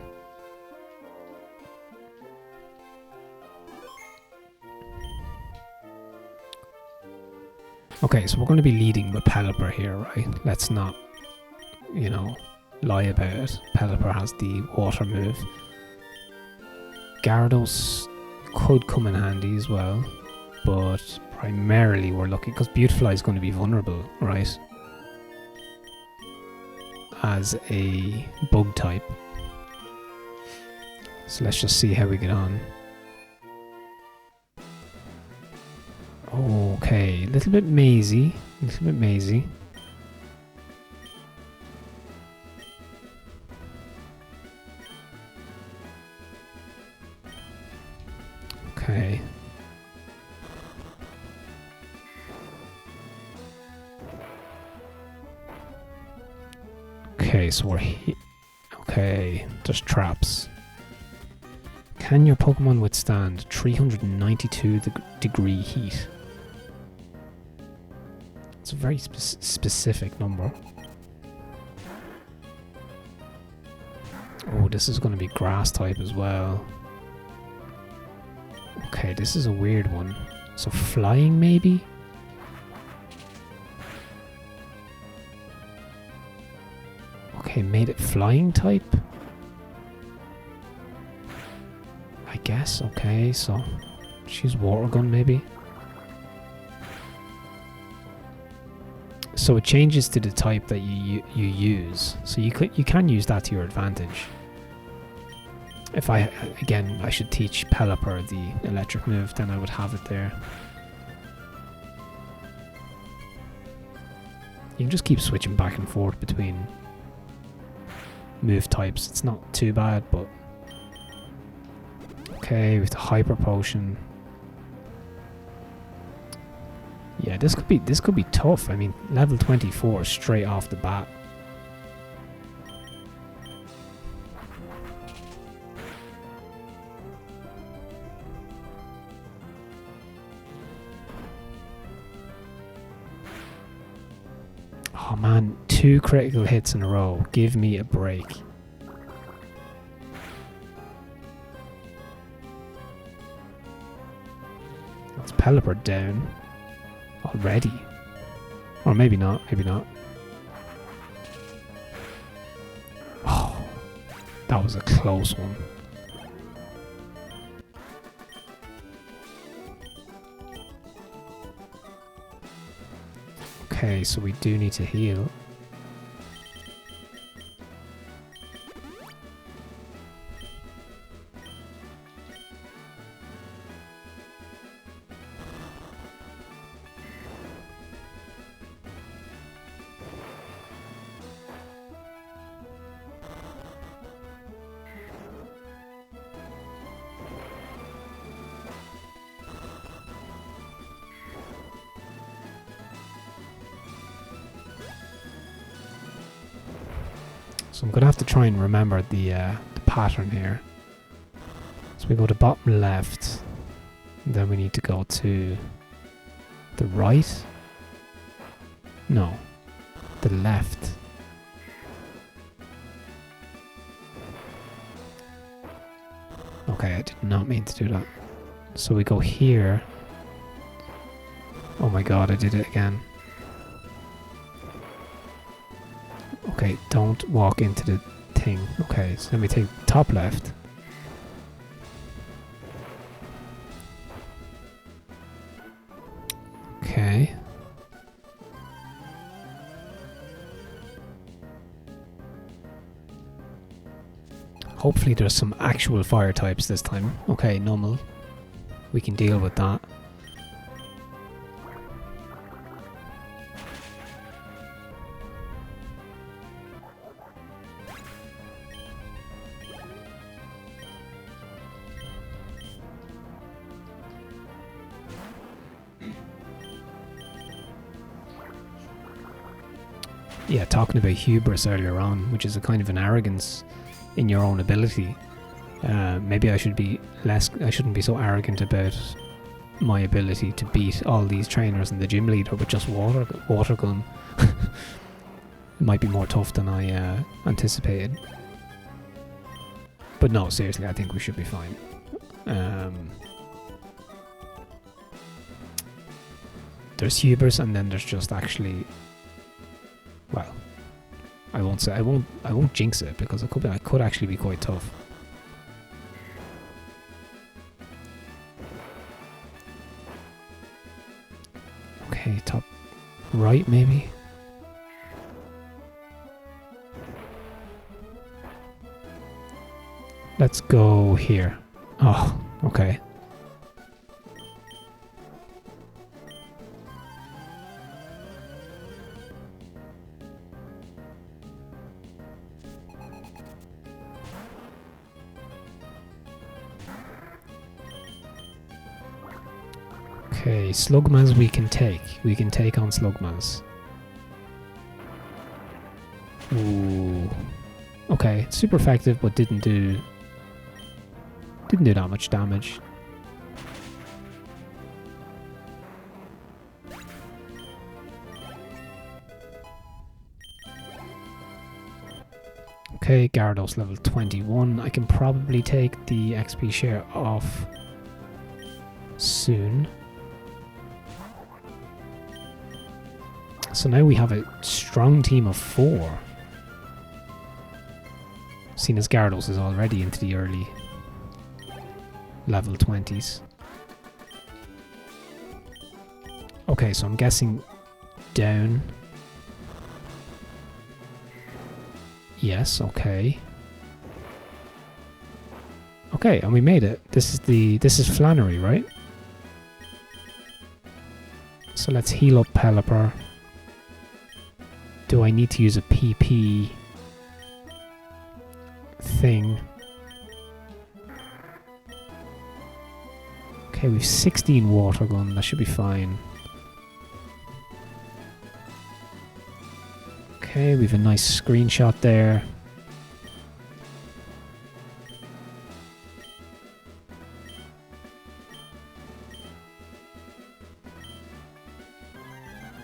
Okay, so we're going to be leading with Pelipper here, right? Let's not, you know, lie about it. Pelipper has the water move. Gyarados could come in handy as well, but primarily we're looking, because Beautifly is going to be vulnerable, right? As a bug type. So let's just see how we get on. Okay, a little bit mazy. Okay. Okay, so we're here. Okay, there's traps. Can your Pokemon withstand 392 degree heat? It's a very specific number. Oh, this is going to be grass type as well. Okay, this is a weird one. So flying maybe? Okay, made it flying type? I guess, okay, so she's water gun maybe. So it changes to the type that you use. So you can use that to your advantage. If I should teach Pelipper the electric move, then I would have it there. You can just keep switching back and forth between move types. It's not too bad, but okay, with the hyper potion. Yeah, this could be tough. I mean, level 24 straight off the bat. Oh man, 2 critical hits in a row. Give me a break. That's Pelipper down. Already. Or maybe not, Oh, that was a close one. Okay, so we do need to heal. So I'm going to have to try and remember the pattern here. So we go to bottom left, then we need to go to the right. No, the left. Okay, I did not mean to do that. So we go here. Oh my god, I did it again. Okay, don't walk into the thing. Okay, so let me take top left. Okay. Hopefully there's some actual fire types this time. Okay, normal. We can deal with that. Yeah, talking about hubris earlier on, which is a kind of an arrogance in your own ability. Maybe I should be less. I shouldn't be so arrogant about my ability to beat all these trainers and the gym leader with just water gun. It might be more tough than I anticipated. But no, seriously, I think we should be fine. There's hubris, and then there's just actually. Well, I won't jinx it because it could actually be quite tough. Okay, top right maybe. Let's go here. Oh, okay. Okay, Slugmas we can take. We can take on Slugmas. Ooh. Okay, super effective, but didn't do that much damage. Okay, Gyarados level 21. I can probably take the XP share off soon. So now we have a strong team of 4. Seeing as Gyarados is already into the early level 20s. Okay, so I'm guessing down. Yes, okay. Okay, and we made it. This is Flannery, right? So let's heal up Pelipper. Do I need to use a PP thing? Okay, we've 16 water gun. That should be fine. Okay, we've a nice screenshot there.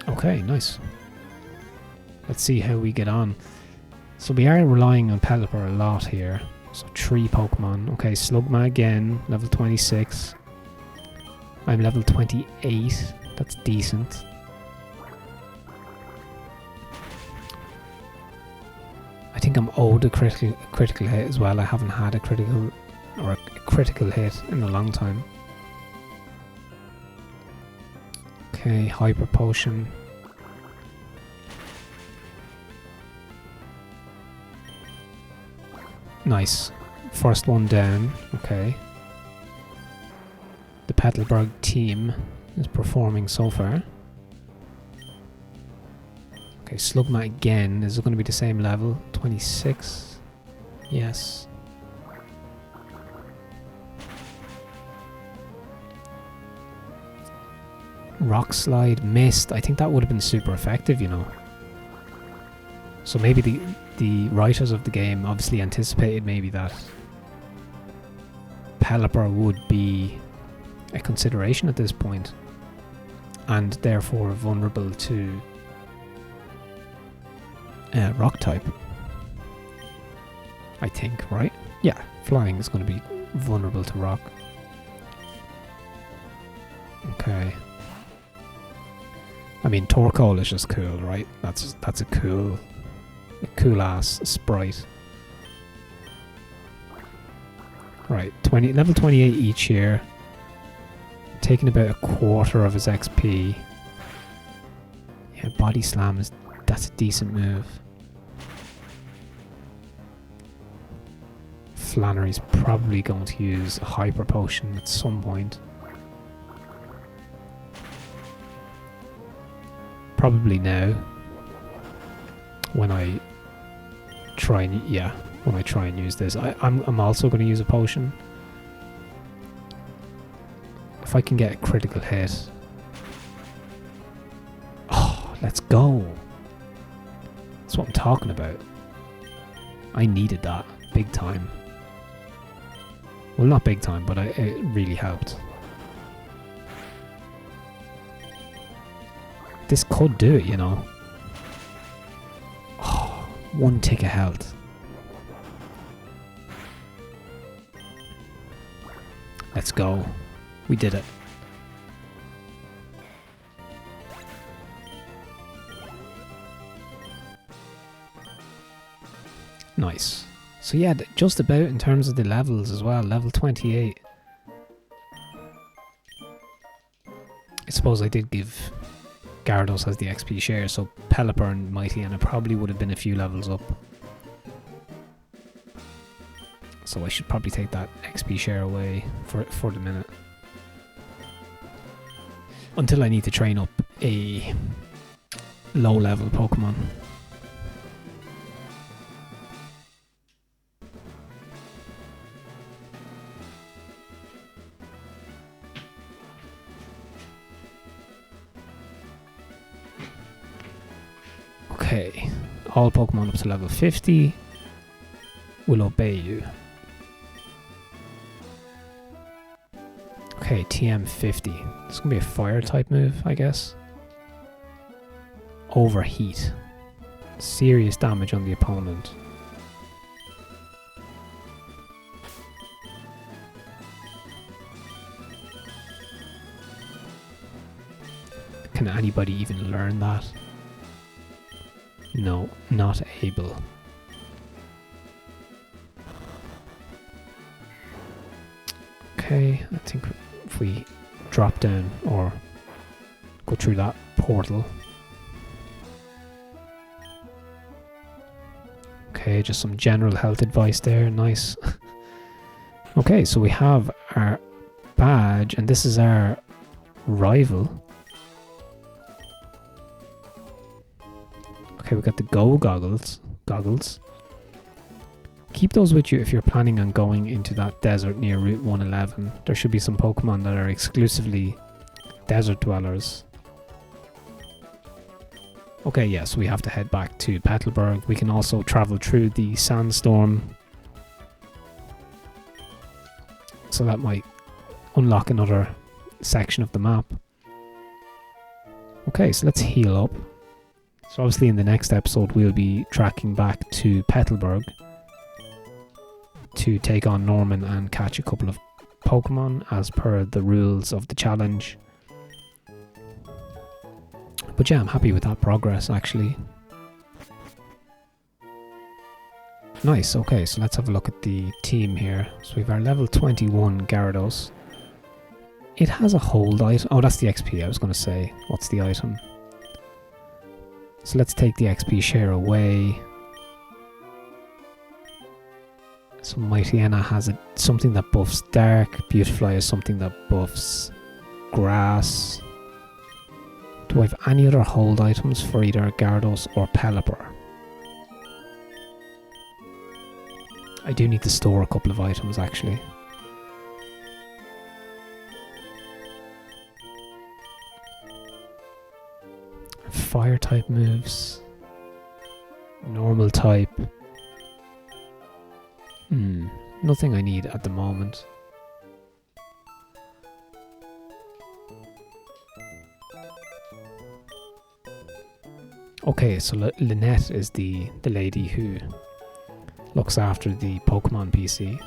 Okay, nice. Let's see how we get on. So we are relying on Pelipper a lot here. So 3 Pokemon. Okay, Slugma again, level 26. I'm level 28. That's decent. I think I'm owed a critical hit as well. I haven't had a critical hit in a long time. Okay, Hyper Potion. Nice. First one down. Okay. The Petalburg team is performing so far. Okay, Slugma again. Is it going to be the same level? 26. Yes. Rock Slide missed. I think that would have been super effective, you know. So maybe the writers of the game obviously anticipated maybe that Pelipper would be a consideration at this point, and therefore vulnerable to rock type. I think, right? Yeah, flying is going to be vulnerable to rock. Okay. I mean, Torkoal is just cool, right? That's a cool ass sprite. Right, level 28 each year. Taking about a quarter of his XP. Yeah, body slam that's a decent move. Flannery's probably going to use a hyper potion at some point. Probably now. When I try and use this. I'm also going to use a potion. If I can get a critical hit. Oh, let's go. That's what I'm talking about. I needed that big time. Well, not big time, but it really helped. This could do it, you know. Oh, 1 tick of health. Let's go. We did it. Nice. So yeah, just about in terms of the levels as well. Level 28. I suppose I did give Gyarados as the XP share, so Pelipper and Mightyena probably would have been a few levels up. So I should probably take that XP share away for the minute. Until I need to train up a low level Pokemon. Okay, all Pokemon up to level 50 will obey you. Okay, TM50. It's gonna be a fire type move, I guess. Overheat. Serious damage on the opponent. Can anybody even learn that? No, not able. Okay, I think if we drop down or go through that portal. Okay, just some general health advice there, nice. Okay, so we have our badge, and this is our rival. Okay, we got the Go goggles. Keep those with you if you're planning on going into that desert near Route 111. There should be some Pokemon that are exclusively desert dwellers. Okay, yes, yeah, so we have to head back to Petalburg. We can also travel through the sandstorm. So that might unlock another section of the map. Okay, so let's heal up. So obviously in the next episode we'll be tracking back to Petalburg to take on Norman and catch a couple of Pokemon as per the rules of the challenge. But yeah, I'm happy with that progress actually. Nice, okay, so let's have a look at the team here. So we have our level 21 Gyarados. It has a hold item. Oh, that's the XP I was going to say. What's the item? So let's take the XP share away. So Mightyena has something that buffs dark. Beautifly has something that buffs grass. Do I have any other hold items for either Gyarados or Pelipper? I do need to store a couple of items actually. Fire type moves. Normal type. Nothing I need at the moment. Okay, so Lynette is the lady who looks after the Pokemon PC.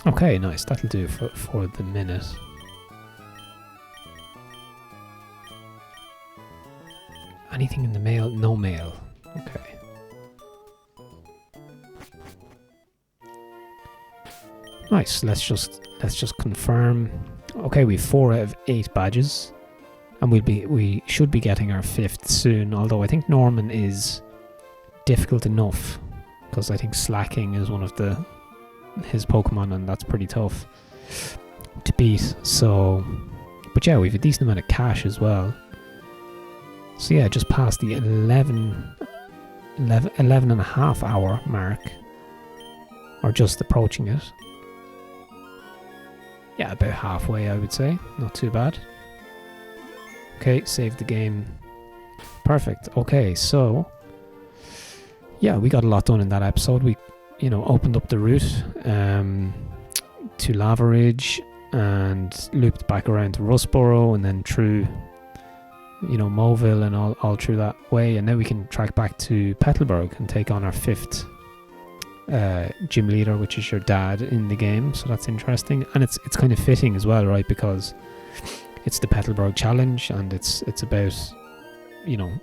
Okay, nice. That'll do for the minute. Anything in the mail? No mail. Okay. Nice. Let's just confirm. Okay, we've 4 out of 8 badges, and we should be getting our 5th soon. Although I think Norman is difficult enough, because I think Slacking is one of his Pokemon, and that's pretty tough to beat. So, but yeah, we've a decent amount of cash as well. So yeah, just past the 11 and a half hour mark, or just approaching it. Yeah, about halfway, I would say. Not too bad. Okay, save the game. Perfect. Okay, so yeah, we got a lot done in that episode. We, opened up the route to Lava Ridge and looped back around to Rustboro and then through, Moville and all through that way. And now we can track back to Petalburg and take on our 5th gym leader, which is your dad in the game. So that's interesting, and it's kind of fitting as well, right? Because it's the Petalburg Challenge, and it's about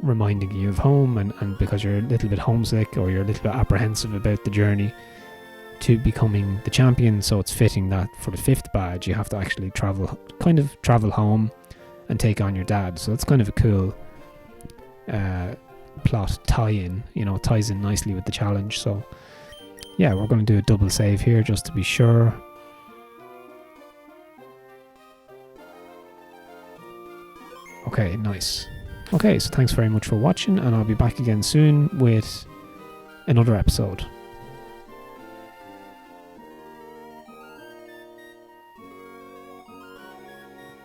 reminding you of home, and because you're a little bit homesick or you're a little bit apprehensive about the journey to becoming the champion. So it's fitting that for the 5th badge you have to actually travel home and take on your dad. So that's kind of a cool plot tie-in. It ties in nicely with the challenge. So yeah, we're going to do a double save here just to be sure. Okay, nice. Okay, so thanks very much for watching, and I'll be back again soon with another episode.